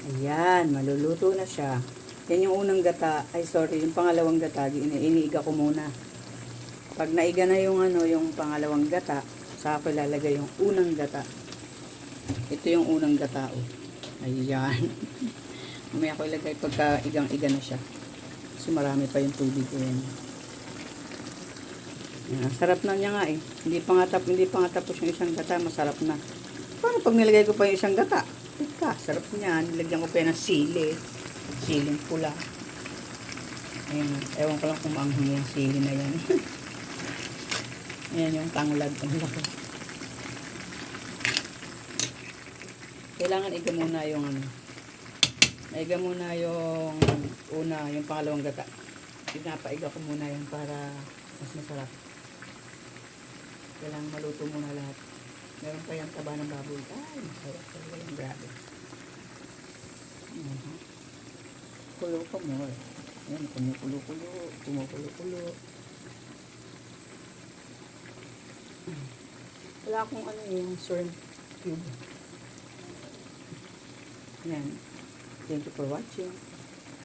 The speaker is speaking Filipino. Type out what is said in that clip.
Ayan, maluluto na siya. Yan yung unang gata. Ay, sorry, yung pangalawang gata. Iniiga ko muna. Pag naiga na yung yung pangalawang gata, saka ko ilalagay yung unang gata. Ito yung unang gata, oh. Ayan. Mamaya ko ilagay pagka igang-iga na siya. Kasi marami pa yung tubig ko yan. Ayan, sarap na niya nga eh. Hindi pa nga tapos yung isang gata, masarap na. Paano pag nilagay ko pa yung isang gata? Teka, sarap niyan. Nilagyan ko pa yan ng sili. Siling pula. Ayan, ewan ko lang kung maanghang yung sili na yan. Ayan yung tanglad. Ang laki. Kailangan iga muna yung Iga muna yung yung pangalawang gata. Pinapaiga ko muna yan para mas masarap. Kailangan maluto muna lahat. Meron pa yung taba ng baboy. Ay, masarap talaga yung grabe. Kulo pa mo. Ayan, kumukulo. Wala akong yung shrimp cube. Ayan. Thank you for watching.